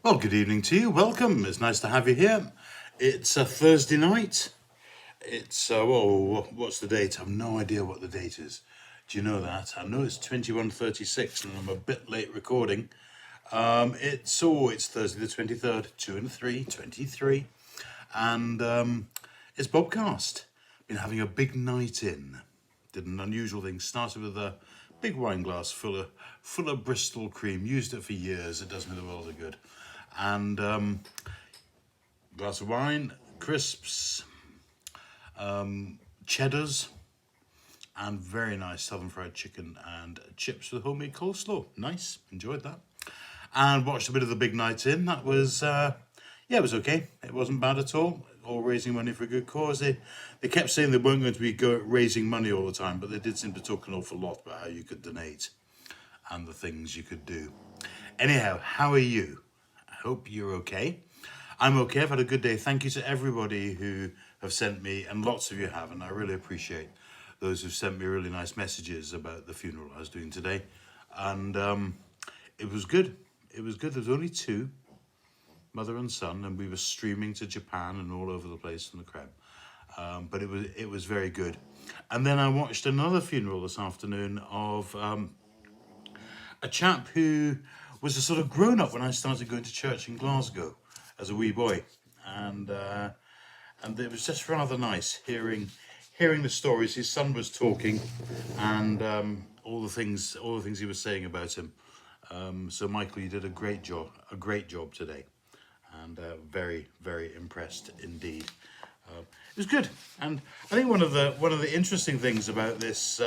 Well, good evening to you. Welcome. It's nice to have you here. It's a Thursday night. What's the date? I've no idea what the date is. Do you know that? I know it's 21:36 and I'm a bit late recording. It's Thursday the 23rd, 2 and 3, 23. And it's BOBCAST. Been having a big night in. Did an unusual thing. Started with a big wine glass full of Bristol cream. Used it for years. It does me the world of good. And glass of wine, crisps, cheddars, and very nice southern fried chicken and chips with homemade coleslaw. Nice, enjoyed that. And watched a bit of the big night in. That was, it was okay. It wasn't bad at all. All raising money for a good cause. They kept saying they weren't going to be raising money all the time, but they did seem to talk an awful lot about how you could donate and the things you could do. Anyhow, how are you? I hope you're okay. I'm okay. I've had a good day. Thank you to everybody who have sent me, and lots of you have, and I really appreciate those who've sent me really nice messages about the funeral I was doing today. And it was good. It was good. There was only two, mother and son, and we were streaming to Japan and all over the place in the crowd. But it was very good. And then I watched another funeral this afternoon of a chap who was a sort of grown-up when I started going to church in Glasgow as a wee boy, and it was just rather nice hearing the stories. His son was talking, and all the things he was saying about him. So Michael, you did a great job today, and very, very impressed indeed. It was good, and I think one of the interesting things about this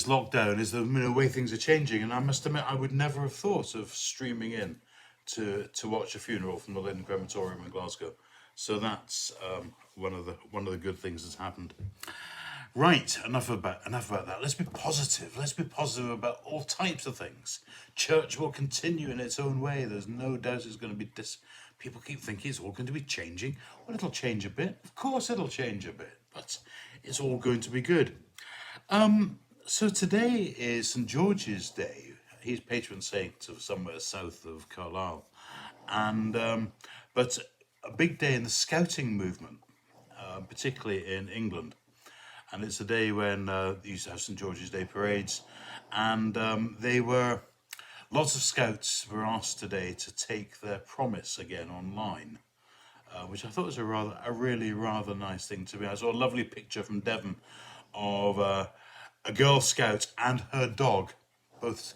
lockdown is the way things are changing, and I must admit I would never have thought of streaming in to watch a funeral from the Lynn Crematorium in Glasgow. So that's one of the good things that's happened. Right, enough about that. Let's be positive. Let's be positive about all types of things. Church will continue in its own way. There's no doubt it's going to be People keep thinking it's all going to be changing. Well, it'll change a bit. Of course it'll change a bit, but it's all going to be good. So today is St George's Day. He's patron saint of somewhere south of Carlisle, and but a big day in the scouting movement, particularly in England. And it's a day when they used to have St George's Day parades, and lots of scouts were asked today to take their promise again online, which I thought was a really rather nice thing to be. I saw a lovely picture from Devon of a Girl Scout and her dog, both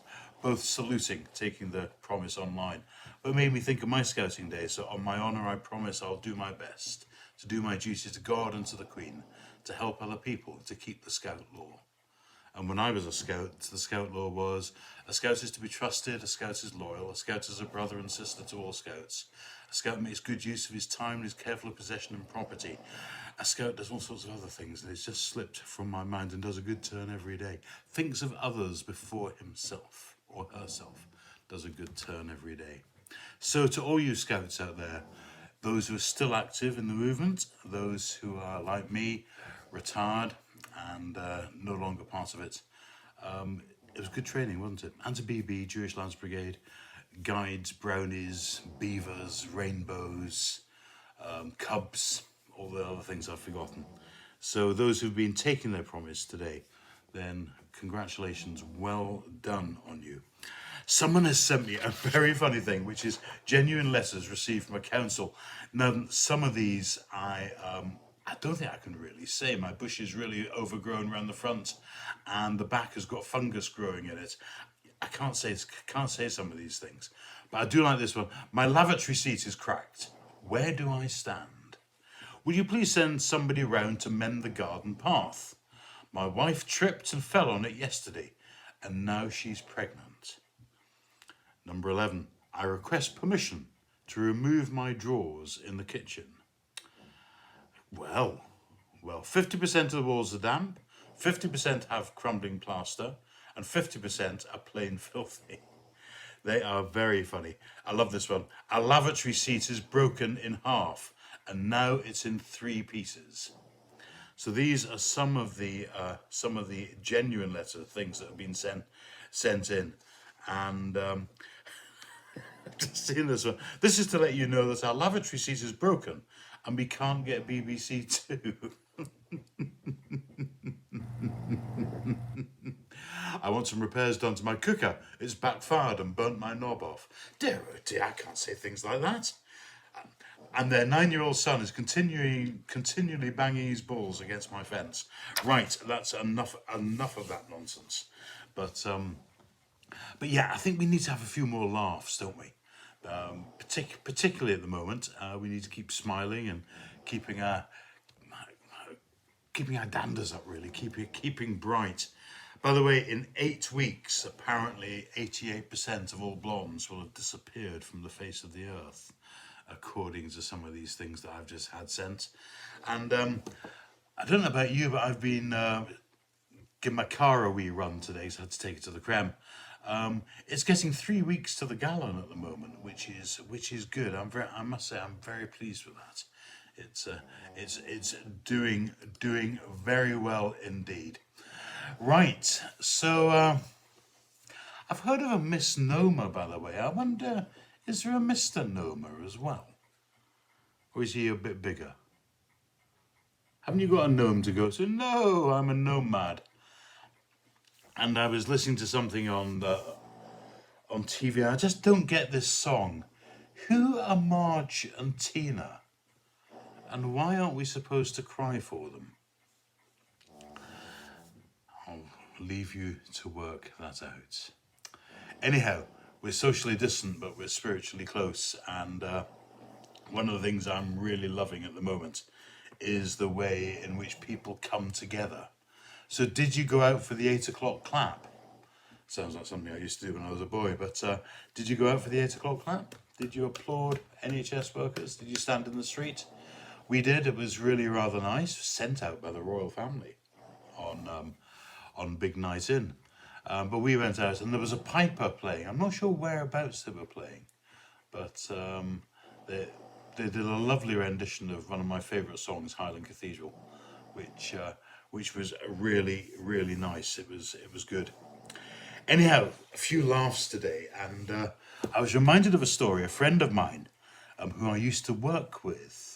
saluting, taking the promise online. But it made me think of my scouting day. So on my honour, I promise I'll do my best to do my duty to God and to the Queen, to help other people, to keep the Scout law. And when I was a Scout, the Scout law was, a Scout is to be trusted, a Scout is loyal, a Scout is a brother and sister to all Scouts. A Scout makes good use of his time and is careful of possession and property. A Scout does all sorts of other things, and it's just slipped from my mind, and does a good turn every day. Thinks of others before himself or herself. Does a good turn every day. So to all you Scouts out there, those who are still active in the movement, those who are like me, retired and no longer part of it, it was good training, wasn't it? And to BB, Jewish Lads Brigade, guides, brownies, beavers, rainbows, cubs, all the other things I've forgotten. So those who've been taking their promise today, then congratulations, well done on you. Someone has sent me a very funny thing, which is genuine letters received from a council. Now, some of these I don't think I can really say. My bush is really overgrown around the front, and the back has got fungus growing in it. I can't say some of these things, but I do like this one. My lavatory seat is cracked. Where do I stand? Will you please send somebody round to mend the garden path? My wife tripped and fell on it yesterday, and now she's pregnant. Number 11. I request permission to remove my drawers in the kitchen. Well, 50% of the walls are damp, 50% have crumbling plaster, and 50% are plain filthy. They are very funny. I love this one. Our lavatory seat is broken in half, and now it's in 3 pieces. So these are some of the genuine things that have been sent in, and seen this one. This is to let you know that our lavatory seat is broken and we can't get BBC Two. I want some repairs done to my cooker. It's backfired and burnt my knob off. Dear, oh dear, I can't say things like that. And their 9-year-old son is continually banging his balls against my fence. Right, that's enough of that nonsense. But yeah, I think we need to have a few more laughs, don't we? Particularly at the moment, we need to keep smiling and keeping our danders up, really, keeping bright. By the way, in 8 weeks, apparently 88% of all blondes will have disappeared from the face of the earth, according to some of these things that I've just had sent. And I don't know about you, but I've been giving my car a wee run today, so I had to take it to the creme. It's getting 3 weeks to the gallon at the moment, which is good. I must say, I'm very pleased with that. It's doing very well indeed. Right, so I've heard of a misnomer, by the way. I wonder, is there a Mr. Nomer as well? Or is he a bit bigger? Haven't you got a gnome to go to? No, I'm a nomad. And I was listening to something on TV. I just don't get this song. Who are Marge and Tina? And why aren't we supposed to cry for them? I'll leave you to work that out. Anyhow, we're socially distant, but we're spiritually close. And one of the things I'm really loving at the moment is the way in which people come together. So did you go out for the 8 o'clock clap? Sounds like something I used to do when I was a boy, but did you go out for the 8 o'clock clap? Did you applaud NHS workers? Did you stand in the street? We did. It was really rather nice. Sent out by the royal family on Big Night In. But we went out and there was a piper playing. I'm not sure whereabouts they were playing, but they did a lovely rendition of one of my favourite songs, Highland Cathedral, which was really, really nice. It was good. Anyhow, a few laughs today, and I was reminded of a story. A friend of mine, who I used to work with,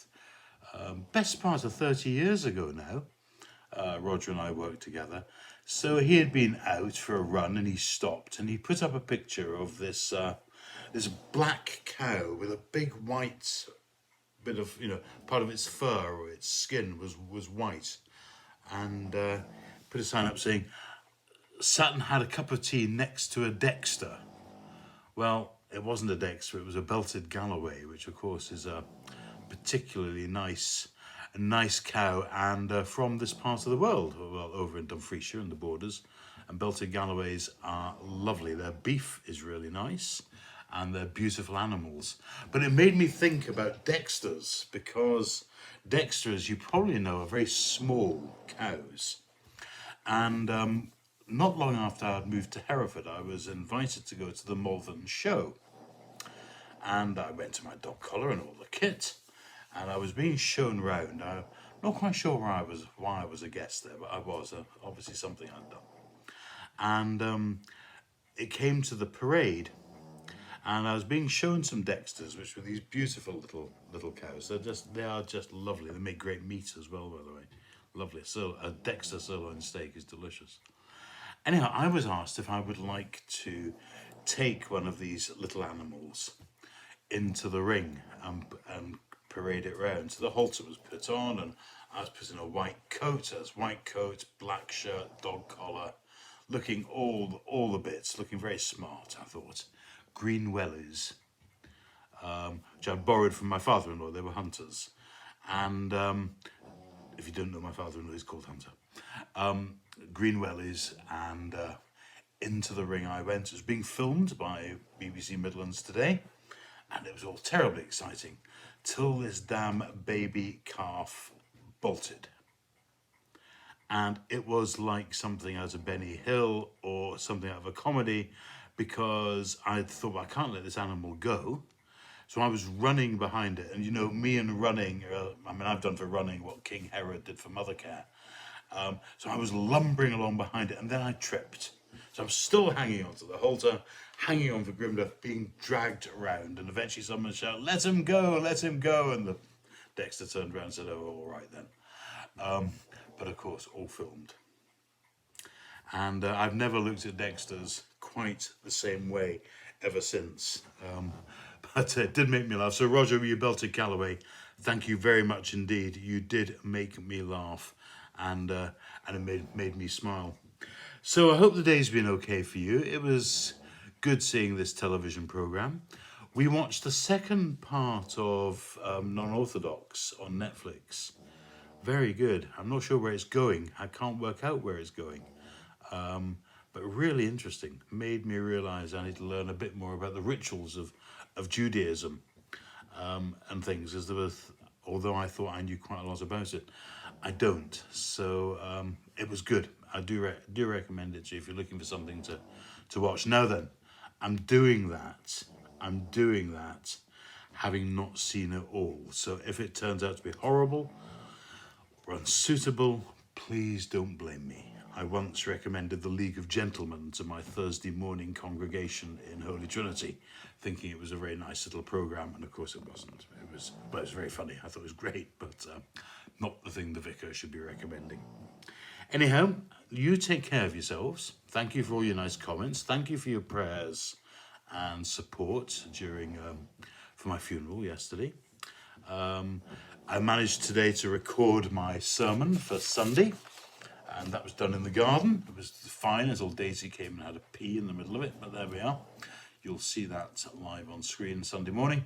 best part of 30 years ago now. Roger and I worked together. So he had been out for a run, and he stopped, and he put up a picture of this black cow with a big white bit of, part of its fur or its skin was white, and put a sign up saying, sat and had a cup of tea next to a Dexter. Well, it wasn't a Dexter, it was a belted Galloway, which of course is a particularly nice cow, and from this part of the world, well, over in Dumfriesshire and the borders. And belted Galloways are lovely. Their beef is really nice, and they're beautiful animals. But it made me think about Dexters, because Dexters, you probably know, are very small cows. And not long after I'd moved to Hereford, I was invited to go to the Malvern show. And I went to my dog collar and all the kit, and I was being shown round. I'm not quite sure why I was a guest there, but I was, obviously something I'd done. And it came to the parade, and I was being shown some Dexters, which were these beautiful little cows. They are just lovely. They make great meat as well, by the way. Lovely. So a Dexter sirloin steak is delicious. Anyhow, I was asked if I would like to take one of these little animals into the ring and parade it round. So the halter was put on, and I was put in a white coat. As white coat, black shirt, dog collar, looking all the bits, looking very smart, I thought. Green wellies, which I borrowed from my father-in-law. They were hunters. And if you don't know, my father-in-law is called Hunter. Green wellies, and into the ring I went. It was being filmed by BBC Midlands today, and it was all terribly exciting, till this damn baby calf bolted. And it was like something out of Benny Hill or something out of a comedy, because I thought, well, I can't let this animal go. So I was running behind it, and me and running, I've done for running what King Herod did for Mothercare. So I was lumbering along behind it, and then I tripped. So I'm still hanging onto the halter, hanging on for Grimda, being dragged around, and eventually someone shouted, "Let him go, let him go," and the Dexter turned around and said, "Oh, all right then." But of course, all filmed. And I've never looked at Dexters quite the same way ever since. But it did make me laugh. So Roger, you belted Calloway. Thank you very much indeed. You did make me laugh, and it made me smile. So I hope the day's been okay for you. It was good seeing this television program. We watched the second part of Non-Orthodox on Netflix. Very good. I'm not sure where it's going. I can't work out where it's going. But really interesting. Made me realize I need to learn a bit more about the rituals of Judaism and things. As there was, although I thought I knew quite a lot about it, I don't. So it was good. I do recommend it to you if you're looking for something to watch. Now then, I'm doing that, having not seen it all. So if it turns out to be horrible or unsuitable, please don't blame me. I once recommended The League of Gentlemen to my Thursday morning congregation in Holy Trinity, thinking it was a very nice little program, and of course it wasn't. It was very funny. I thought it was great, but not the thing the vicar should be recommending. Anyhow, you take care of yourselves. Thank you for all your nice comments. Thank you for your prayers and support for my funeral yesterday. I managed today to record my sermon for Sunday, and that was done in the garden. It was fine until Daisy came and had a pee in the middle of it, but there we are. You'll see that live on screen Sunday morning,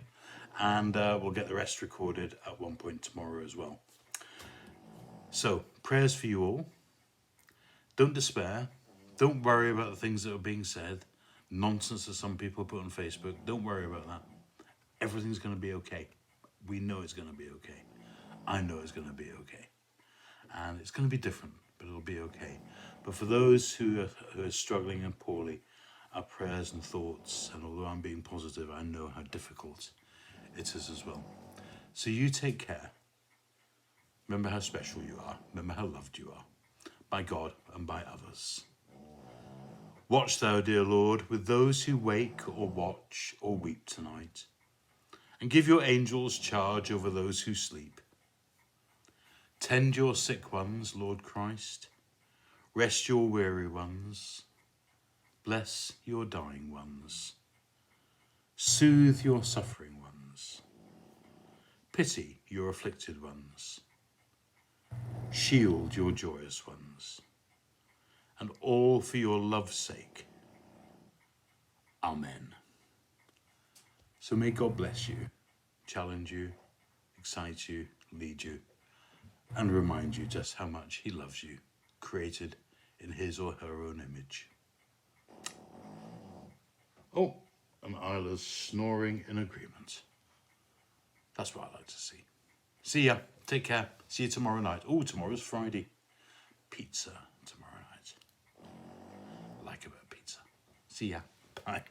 and we'll get the rest recorded at one point tomorrow as well. So, prayers for you all. Don't despair. Don't worry about the things that are being said. Nonsense that some people put on Facebook. Don't worry about that. Everything's going to be okay. We know it's going to be okay. I know it's going to be okay. And it's going to be different, but it'll be okay. But for those who are struggling and poorly, our prayers and thoughts, and although I'm being positive, I know how difficult it is as well. So you take care. Remember how special you are. Remember how loved you are by God and by others. Watch thou, dear Lord, with those who wake or watch or weep tonight, and give your angels charge over those who sleep. Tend your sick ones, Lord Christ. Rest your weary ones. Bless your dying ones. Soothe your suffering ones. Pity your afflicted ones. Shield your joyous ones. And all for your love's sake. Amen. So may God bless you, challenge you, excite you, lead you, and remind you just how much he loves you, created in his or her own image. Oh, and Isla's snoring in agreement. That's what I like to see. See ya. Take care. See you tomorrow night. Oh, tomorrow's Friday. Pizza tomorrow night. I like a bit of pizza. See ya. Bye.